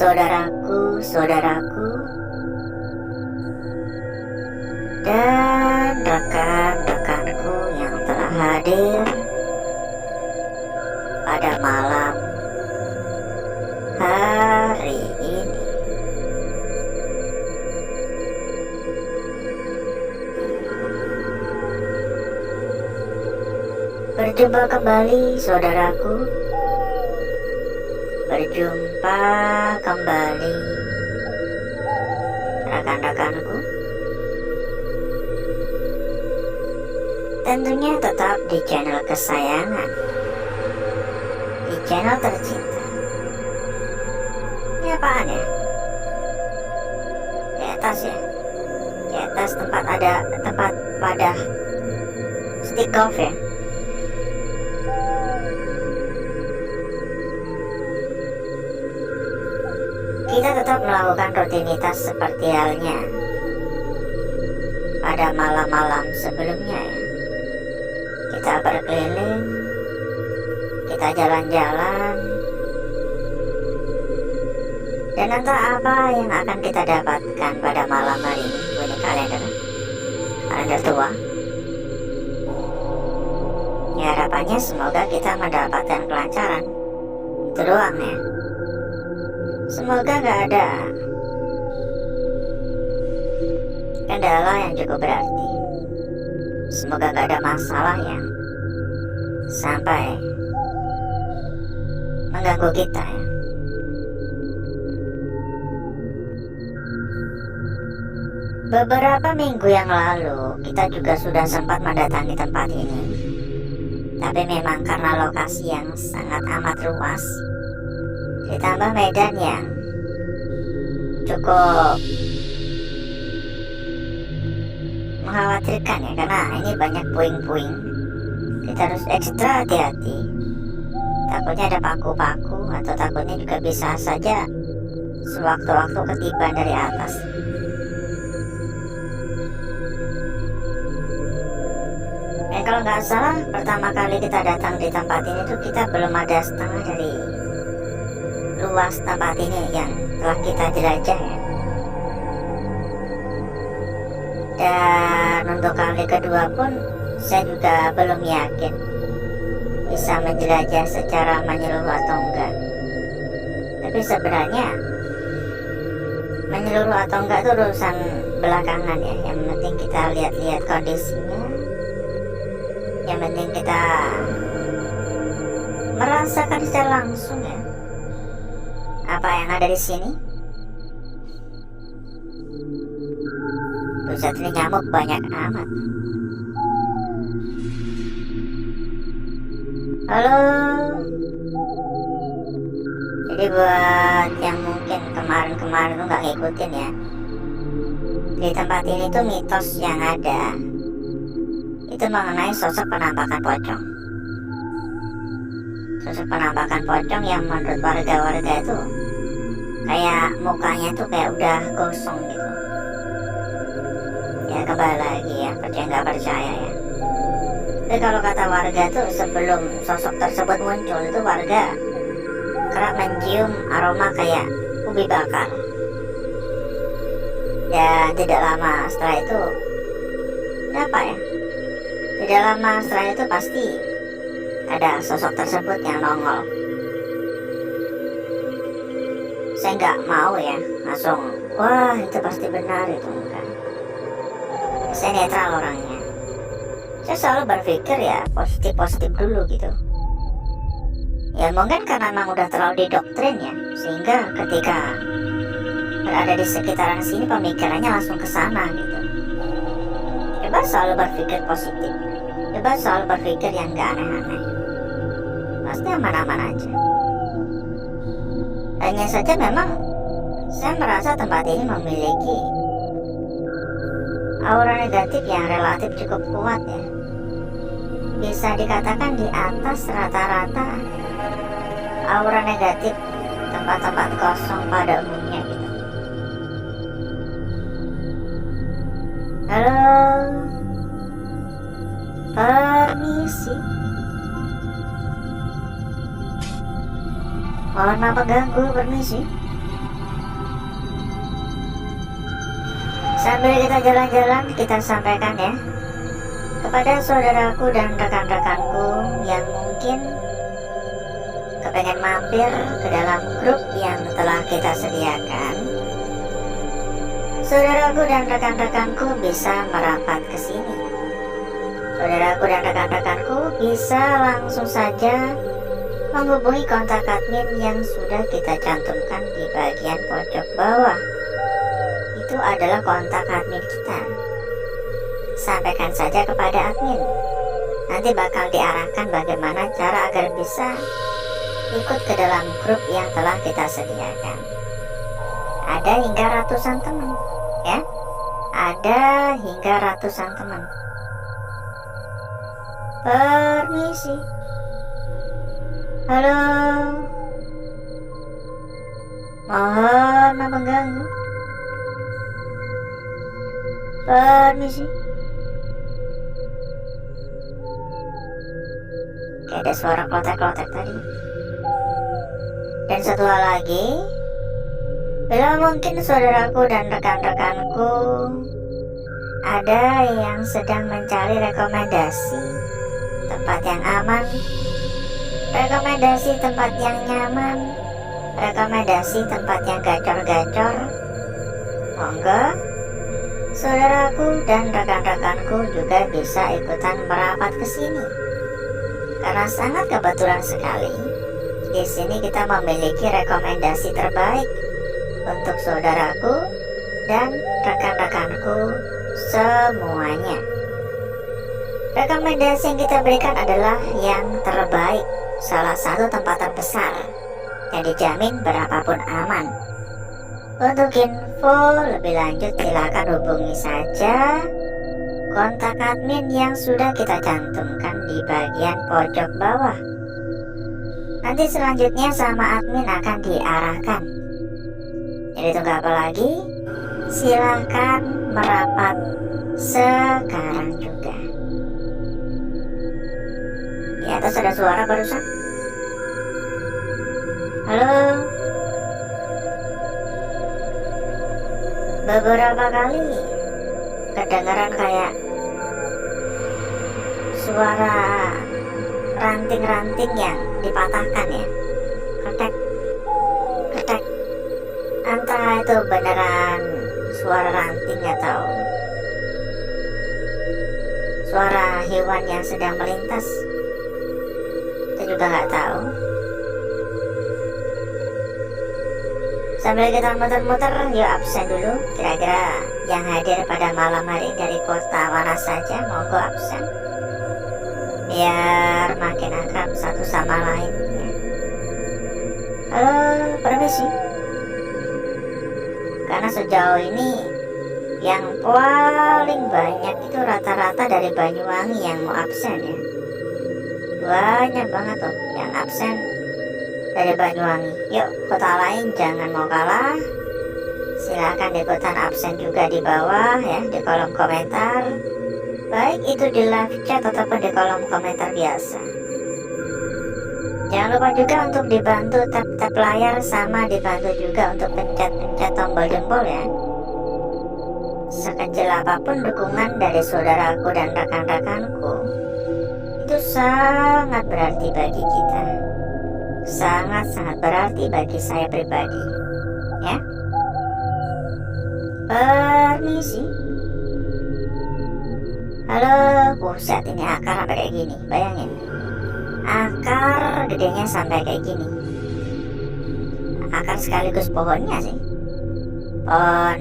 saudaraku, dan rekan-rekanku yang telah hadir pada malam hari ini. Berjumpa kembali saudaraku, berjumpa kembali rekan-rekanku. Tentunya tetap di channel kesayangan, di channel tercinta. Ini apaan ya? Di atas ya? Di atas tempat pada stick golf ya? Kita tetap melakukan rutinitas seperti halnya pada malam-malam sebelumnya ya. Kita berkeliling, kita jalan-jalan, dan entah apa yang akan kita dapatkan pada malam hari ini. Bunyi kalender tua. Ya, harapannya semoga kita mendapatkan kelancaran. Itu doang ya. Semoga gak ada kendala yang cukup berarti. Semoga gak ada masalah yang sampai mengganggu kita ya. Beberapa minggu yang lalu kita juga sudah sempat mendatangi tempat ini. Tapi memang karena lokasi yang sangat amat luas, ditambah medan yang cukup mengkhawatirkan ya, karena ini banyak puing-puing. Kita harus ekstra hati-hati. Takutnya ada paku-paku, atau takutnya juga bisa saja sewaktu-waktu ketiban dari atas. Dan kalau nggak salah, pertama kali kita datang di tempat ini tuh kita belum ada setengah dari luas tempat ini yang telah kita jelajah ya. Dan untuk kali kedua pun saya juga belum yakin bisa menjelajah secara menyeluruh atau enggak. Tapi sebenarnya menyeluruh atau enggak itu urusan belakangan ya. Yang penting kita lihat-lihat kondisinya. Yang penting kita merasakan secara langsung ya apa yang ada di sini. Buset, ini nyamuk banyak amat. Halo. Jadi buat yang mungkin kemarin tuh nggak ngikutin ya, di tempat ini tuh mitos yang ada itu mengenai sosok penampakan pocong. Sosok penampakan pocong yang menurut warga-warga itu kayak mukanya tuh kayak udah gosong gitu. Ya kembali lagi ya, percaya nggak percaya ya. Tapi kalau kata warga tuh sebelum sosok tersebut muncul itu warga kerap mencium aroma kayak ubi bakar. Dan tidak lama setelah itu, apa ya? Tidak lama setelah itu pasti ada sosok tersebut yang nongol. Saya nggak mau ya langsung, wah itu pasti benar, itu enggak. Saya netral orangnya. Saya selalu berpikir ya positif dulu gitu. Ya mungkin karena memang udah terlalu didoktrin ya, sehingga ketika berada di sekitaran sini pemikirannya langsung ke sana gitu. Coba selalu berpikir positif. Coba selalu berpikir yang gak aneh-aneh. Pasti aman-aman aja. Hanya saja memang saya merasa tempat ini memiliki aura negatif yang relatif cukup kuat ya. Bisa dikatakan di atas rata-rata aura negatif tempat-tempat kosong pada umumnya gitu. Halo, permisi. Mohon maaf mengganggu, permisi. Sambil kita jalan-jalan, kita sampaikan ya kepada saudaraku dan rekan-rekanku yang mungkin kepengen mampir ke dalam grup yang telah kita sediakan. Saudaraku dan rekan-rekanku bisa merapat ke sini. Saudaraku dan rekan-rekanku bisa langsung saja menghubungi kontak admin yang sudah kita cantumkan di bagian pojok bawah. Itu adalah kontak admin kita. Sampaikan saja kepada admin. Nanti bakal diarahkan bagaimana cara agar bisa ikut ke dalam grup yang telah kita sediakan. Ada hingga ratusan teman, ya. Ada hingga ratusan teman. Permisi. Halo. Mohon maaf mengganggu. Permisi. Kayak ada suara klotek-klotek tadi. Dan satu hal lagi, bila mungkin saudaraku dan rekan-rekanku ada yang sedang mencari rekomendasi tempat yang aman, rekomendasi tempat yang nyaman, rekomendasi tempat yang gacor-gacor, monggo saudaraku dan rekan-rekanku juga bisa ikutan merapat ke sini. Karena sangat kebetulan sekali di sini kita memiliki rekomendasi terbaik untuk saudaraku dan rekan-rekanku semuanya. Rekomendasi yang kita berikan adalah yang terbaik, salah satu tempat terbesar yang dijamin berapapun aman. Untuk info lebih lanjut silakan hubungi saja kontak admin yang sudah kita cantumkan di bagian pojok bawah. Nanti selanjutnya sama admin akan diarahkan. Jadi tunggu apa lagi? Silakan merapat sekarang juga. Di atas ada suara barusan. Halo. Beberapa kali kedengaran kayak suara ranting-ranting yang dipatahkan ya, ketek ketek. Entah itu beneran suara ranting atau suara hewan yang sedang melintas, kita juga nggak tahu. Sambil kita muter-muter, yuk absen dulu. Kira-kira yang hadir pada malam hari dari kota mana saja, monggo absen biar makin akrab satu sama lain ya. Halo, permisi. Karena sejauh ini yang paling banyak itu rata-rata dari Banyuwangi yang mau absen ya. Banyak banget tuh yang absen dari Banyuwangi. Yuk, kota lain jangan mau kalah. Silakan ikutan absen juga di bawah ya, di kolom komentar. Baik itu di live chat ataupun di kolom komentar biasa. Jangan lupa juga untuk dibantu tap-tap layar, sama dibantu juga untuk pencet-pencet tombol jempol ya. Sekecil apapun dukungan dari saudaraku dan rekan-rekanku, itu sangat berarti bagi kita. Sangat-sangat berarti bagi saya pribadi ya. Permisi. Halo, buset, ini akar sampai kayak gini, bayangin. Akar gedenya sampai kayak gini. Akar sekaligus pohonnya sih. Pohon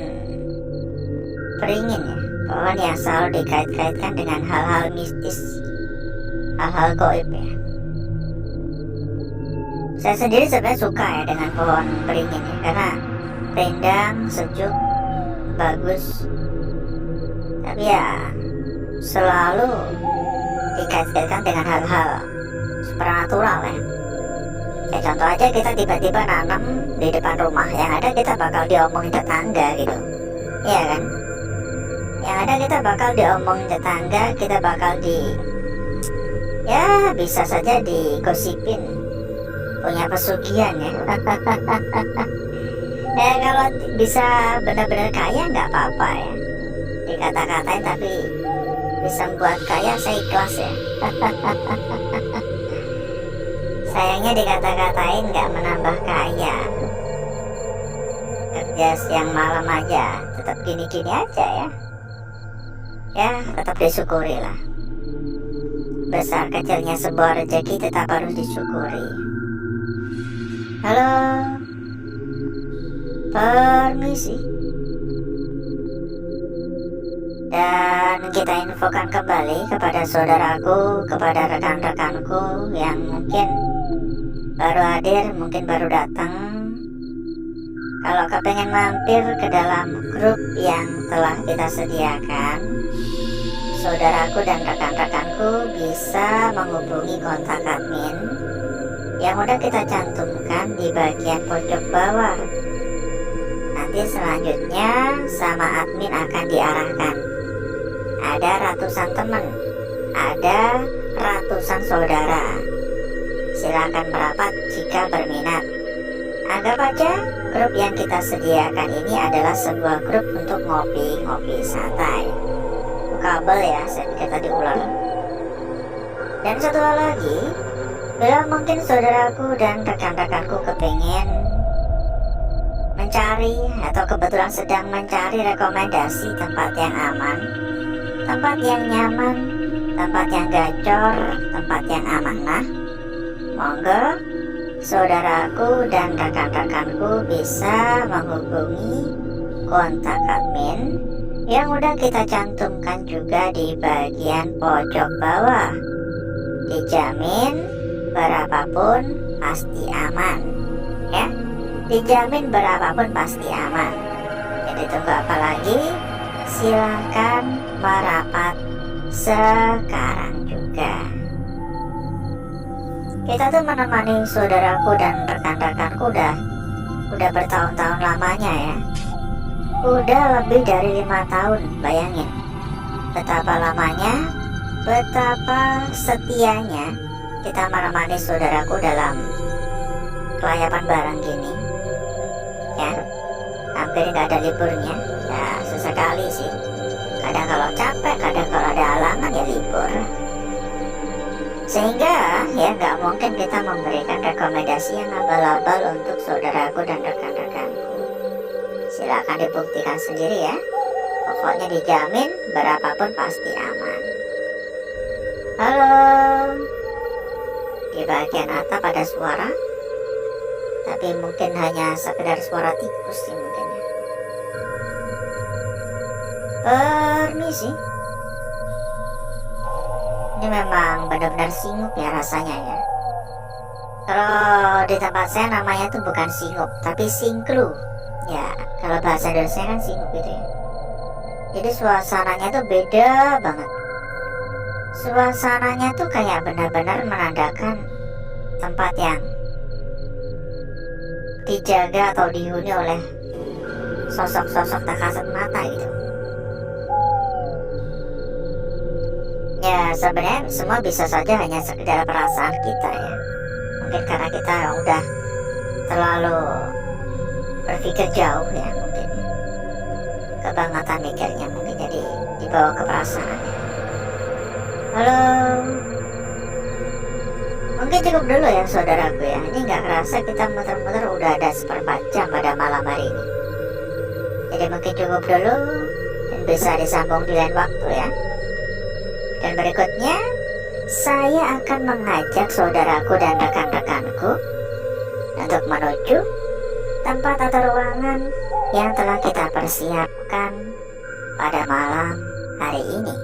beringin ya. Pohon yang selalu dikait-kaitkan dengan hal-hal mistis, hal-hal gaib ya. Saya sendiri sebenarnya suka ya dengan pohon beringin ya, karena rindang, sejuk, bagus. Tapi ya selalu dikait-kaitkan dengan hal-hal supernatural ya. Kayak contoh aja, kita tiba-tiba nanam di depan rumah, yang ada kita bakal diomongin tetangga gitu. Iya kan? Yang ada kita bakal diomongin tetangga, kita bakal ya bisa saja digosipin punya pesugihan ya. Ya kalau bisa benar-benar kaya nggak apa-apa ya. dikata-katain tapi bisa membuat kaya, saya ikhlas ya. Sayangnya dikata-katain nggak menambah kaya. Kerja siang malam aja tetap gini-gini aja ya. Ya tetap disyukuri lah. Besar kecilnya sebuah rezeki tetap harus disyukuri. Halo, permisi. Dan kita infokan kembali kepada saudaraku, kepada rekan-rekanku yang mungkin baru hadir, mungkin baru datang. Kalau kepengen mampir ke dalam grup yang telah kita sediakan, saudaraku dan rekan-rekanku bisa menghubungi kontak admin yang udah kita cantumkan di bagian pojok bawah. Nanti selanjutnya sama admin akan diarahkan. Ada ratusan teman, ada ratusan saudara. Silakan merapat jika berminat. Anggap aja grup yang kita sediakan ini adalah sebuah grup untuk ngopi-ngopi santai. Kabel ya, saya pikir tadi ular. Dan satu hal lagi, bila mungkin saudaraku dan rekan-rekanku kepingin mencari atau kebetulan sedang mencari rekomendasi tempat yang aman, tempat yang nyaman, tempat yang gacor, tempat yang amanah, monggo saudaraku dan rekan-rekanku bisa menghubungi kontak admin yang udah kita cantumkan juga di bagian pojok bawah. Dijamin berapapun pasti aman ya, dijamin berapapun pasti aman. Jadi tunggu apa lagi? Silakan merapat sekarang juga. Kita tuh menemani saudaraku dan rekan-rekanku udah bertahun-tahun lamanya ya. Udah lebih dari 5 tahun, bayangin betapa lamanya, betapa setianya kita menemani saudaraku dalam kelayapan bareng gini ya. Hampir nggak ada liburnya ya, sesekali sih. Kadang kalau capek, kadang kalau ada halangan ya libur. Sehingga ya nggak mungkin kita memberikan rekomendasi yang abal-abal untuk saudaraku dan rekan-rekanku. Silakan dibuktikan sendiri ya. Pokoknya dijamin berapapun pasti aman. Halo. Di bagian atap ada suara, tapi mungkin hanya sekedar suara tikus sih mungkin ya. Permisi. Ini memang benar-benar singup ya rasanya ya. Kalau di tempat saya namanya tuh bukan singup, tapi singklu. Ya, kalau bahasa Indonesia kan singup gitu ya. Jadi suasananya tuh beda banget. Suasananya tuh kayak benar-benar menandakan tempat yang dijaga atau dihuni oleh sosok-sosok tak kasat mata gitu. Ya sebenarnya semua bisa saja hanya sekedar perasaan kita ya. Mungkin karena kita udah terlalu berpikir jauh ya mungkin. Kebangetan mikirnya mungkin jadi dibawa ke perasaan. Halo. Mungkin cukup dulu ya saudaraku ya. Ini nggak kerasa kita muter-muter udah ada 1/4 jam pada malam hari ini. Jadi mungkin cukup dulu dan bisa disambung di lain waktu ya. Dan berikutnya saya akan mengajak saudaraku dan rekan-rekanku untuk menuju tempat atau ruangan yang telah kita persiapkan pada malam hari ini.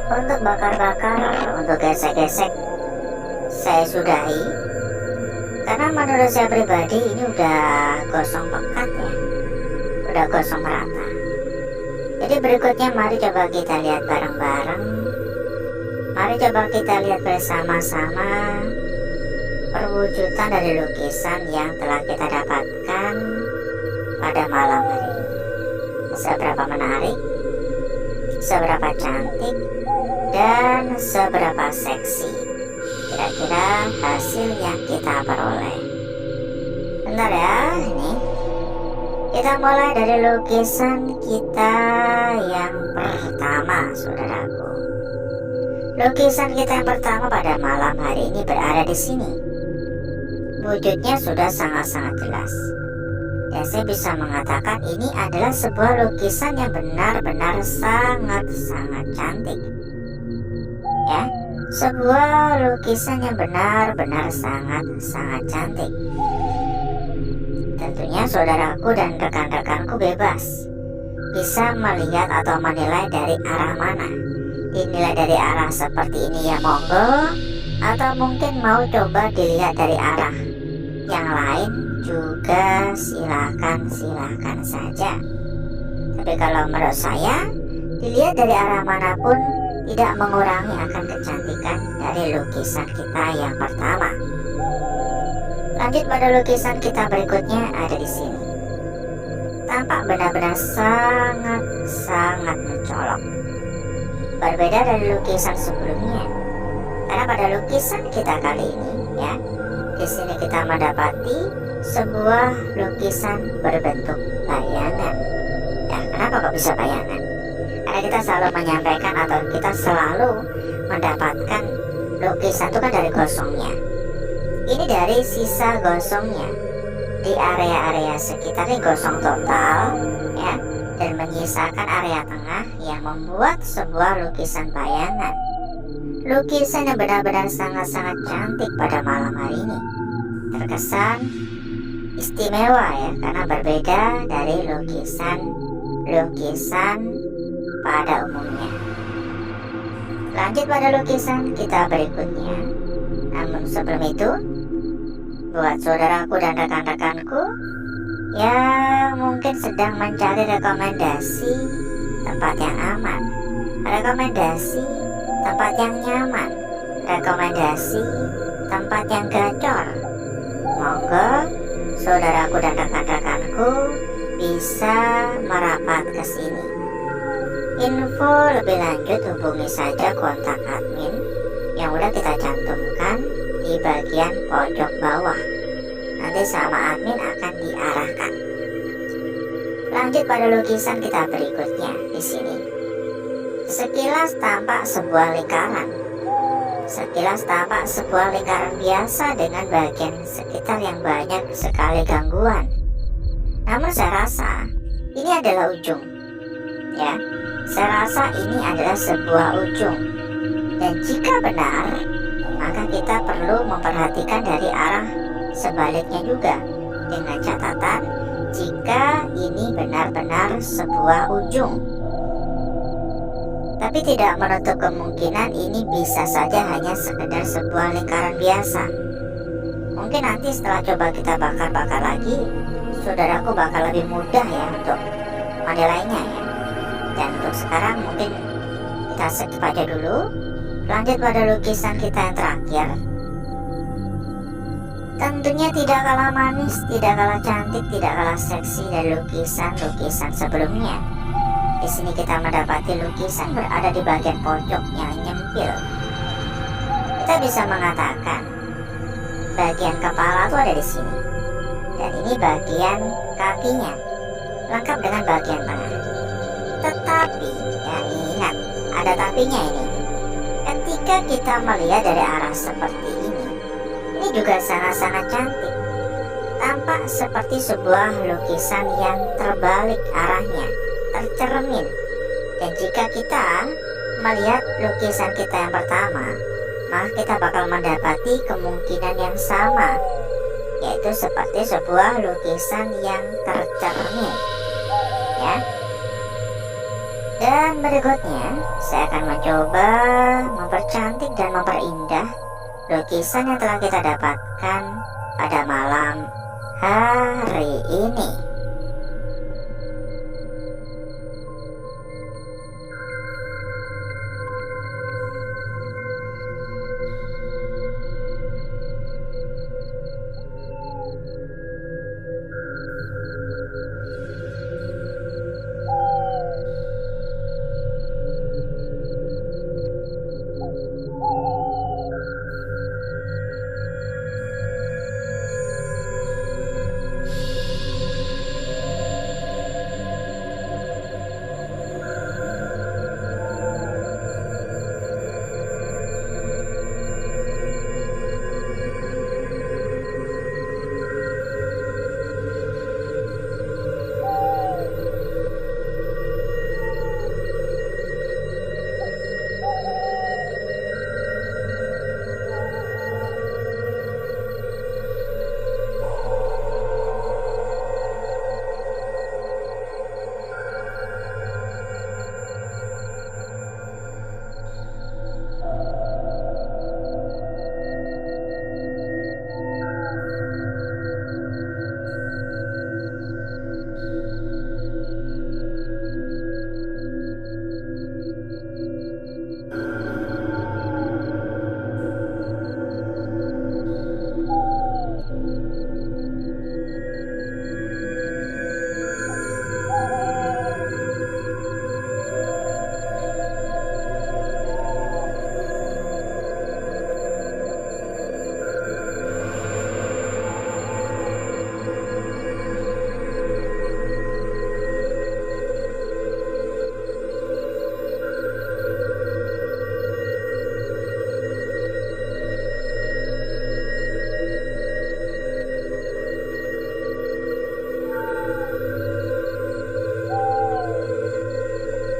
Untuk bakar-bakar, untuk gesek-gesek saya sudahi, karena menurut saya pribadi ini udah gosong pekat ya, udah gosong merata. Jadi berikutnya mari coba kita lihat bareng-bareng, mari coba kita lihat bersama-sama perwujudan dari lukisan yang telah kita dapatkan pada malam hari ini. Seberapa menarik, seberapa cantik, dan seberapa seksi kira-kira hasil yang kita peroleh. Bentar ya, ini kita mulai dari lukisan kita yang pertama, saudaraku. Lukisan kita yang pertama pada malam hari ini berada di sini. Wujudnya sudah sangat-sangat jelas, dan saya bisa mengatakan ini adalah sebuah lukisan yang benar-benar sangat-sangat cantik. Ya, sebuah lukisan yang benar-benar sangat-sangat cantik. Tentunya saudaraku dan rekan-rekanku bebas bisa melihat atau menilai dari arah mana. Dinilai dari arah seperti ini ya monggo, atau mungkin mau coba dilihat dari arah yang lain juga silakan saja. Tapi kalau menurut saya, dilihat dari arah manapun tidak mengurangi akan kecantikan dari lukisan kita yang pertama. Lanjut pada lukisan kita berikutnya ada di sini. Tampak benar-benar sangat mencolok. Berbeda dari lukisan sebelumnya. Karena pada lukisan kita kali ini ya, di sini kita mendapati sebuah lukisan berbentuk bayangan. Ya, kenapa kok bisa bayangan? Karena kita selalu menyampaikan atau kita selalu mendapatkan lukisan itu kan dari gosongnya. Ini dari sisa gosongnya. Di area-area sekitar ini gosong total ya, dan menyisakan area tengah yang membuat sebuah lukisan bayangan. Lukisan yang benar-benar sangat-sangat cantik pada malam hari ini. Terkesan istimewa ya, karena berbeda dari lukisan pada umumnya. Lanjut pada lukisan kita berikutnya. Namun sebelum itu, buat saudaraku dan rekan-rekanku yang mungkin sedang mencari rekomendasi tempat yang aman rekomendasi tempat yang nyaman, rekomendasi tempat yang gacor. Monggo saudaraku dan rekan-rekanku bisa merapat ke sini. Info lebih lanjut hubungi saja kontak admin yang udah kita cantumkan di bagian pojok bawah. Nanti sama admin akan diarahkan. Lanjut pada lukisan kita berikutnya di sini. Sekilas tampak sebuah lingkaran. Sekilas tampak sebuah lingkaran biasa dengan bagian sekitar yang banyak sekali gangguan. Namun saya rasa ini adalah ujung. Ya, saya rasa ini adalah sebuah ujung. Dan jika benar, maka kita perlu memperhatikan dari arah sebaliknya juga, dengan catatan jika ini benar-benar sebuah ujung. Tapi tidak menutup kemungkinan ini bisa saja hanya sekedar sebuah lingkaran biasa. Mungkin nanti setelah coba kita bakar-bakar lagi, saudaraku bakal lebih mudah ya untuk menilainya ya. Dan untuk sekarang mungkin kita skip aja dulu. Lanjut pada lukisan kita yang terakhir. Tentunya tidak kalah manis, tidak kalah cantik, tidak kalah seksi dari lukisan-lukisan sebelumnya. Di sini kita mendapati lukisan berada di bagian pojok yang nyempil. Kita bisa mengatakan bagian kepala itu ada di sini, dan ini bagian kakinya, lengkap dengan bagian tengah. Tetapi, ya ingat, ada tapinya ini. Ketika kita melihat dari arah seperti ini juga sangat-sangat cantik. Tampak seperti sebuah lukisan yang terbalik arahnya, tercermin. Dan jika kita melihat lukisan kita yang pertama, maka kita bakal mendapati kemungkinan yang sama, yaitu seperti sebuah lukisan yang tercermin, ya. Dan berikutnya saya akan mencoba mempercantik dan memperindah lukisan yang telah kita dapatkan pada malam hari ini.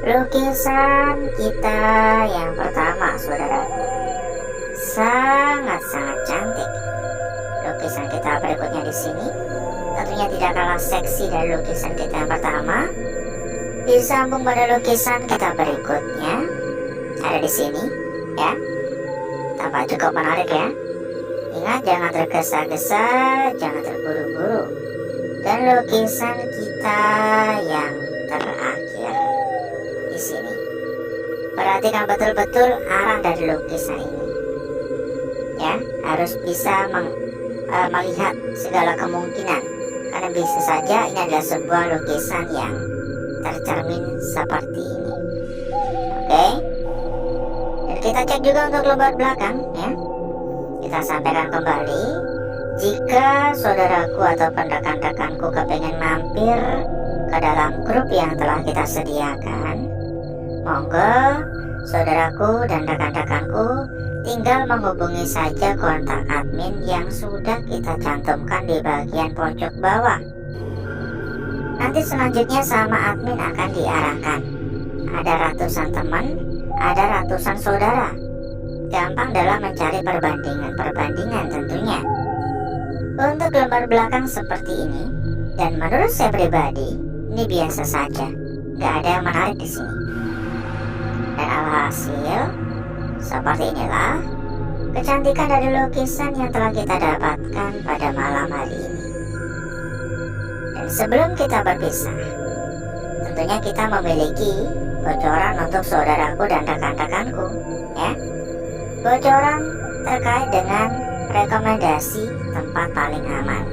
Lukisan kita yang pertama, saudaraku, sangat-sangat cantik. Lukisan kita berikutnya di sini tentunya tidak kalah seksi dari lukisan kita yang pertama. Disambung pada lukisan kita berikutnya ada di sini, ya. Tampak cukup menarik ya. Ingat, jangan tergesa-gesa, jangan terburu-buru. Dan lukisan kita yang terakhir di sini, Perhatikan betul-betul arah dari lukisan ini. Ya, harus bisa melihat segala kemungkinan, karena bisa saja ini adalah sebuah lukisan yang tercermin seperti ini. Oke, dan kita cek juga untuk lembar belakang ya. Kita sampaikan kembali, jika saudaraku atau rekan-rekanku kepengen mampir ke dalam grup yang telah kita sediakan, monggo saudaraku dan rekan-rekanku tinggal menghubungi saja kontak admin yang sudah kita cantumkan di bagian pojok bawah. Nanti selanjutnya sama admin akan diarahkan. Ada ratusan teman, ada ratusan saudara. Gampang dalam mencari perbandingan tentunya. Untuk lembar belakang seperti ini, dan menurut saya pribadi, ini biasa saja, nggak ada yang menarik di sini. Dan alhasil, seperti inilah kecantikan dari lukisan yang telah kita dapatkan pada malam hari ini. Dan sebelum kita berpisah, tentunya kita memiliki bocoran untuk saudaraku dan rekan-rekanku ya. Bocoran terkait dengan rekomendasi tempat paling aman,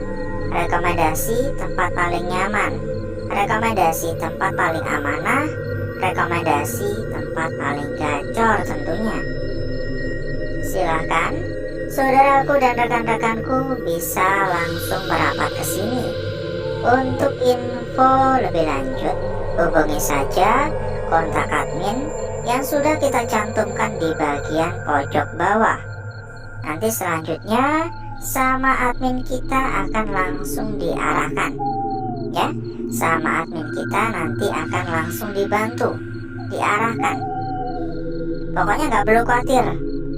rekomendasi tempat paling nyaman, rekomendasi tempat paling amanah, rekomendasi tempat paling gacor tentunya. Silahkan saudaraku dan rekan-rekanku bisa langsung merapat ke sini. Untuk info lebih lanjut, hubungi saja kontak admin yang sudah kita cantumkan di bagian pojok bawah. Nanti selanjutnya sama admin kita akan langsung diarahkan ya. Sama admin kita nanti akan langsung dibantu, diarahkan. Pokoknya nggak perlu khawatir,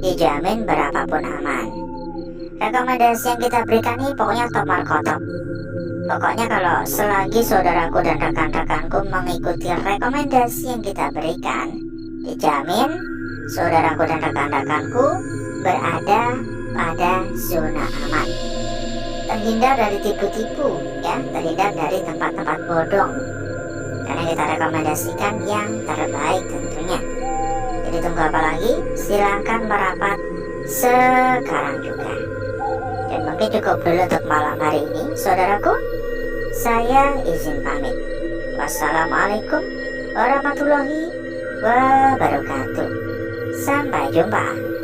dijamin berapapun aman. Rekomendasi yang kita berikan ini pokoknya top markotop. Pokoknya kalau selagi saudaraku dan rekan-rekanku mengikuti rekomendasi yang kita berikan, dijamin saudaraku dan rekan-rekanku berada pada zona aman, terhindar dari tipu-tipu ya, terhindar dari tempat-tempat bodong, karena kita rekomendasikan yang terbaik tentunya. Jadi tunggu apa lagi? Silahkan merapat sekarang juga. Dan mungkin cukup dulu untuk malam hari ini saudaraku. Saya izin pamit. Wassalamualaikum warahmatullahi wabarakatuh. Sampai jumpa.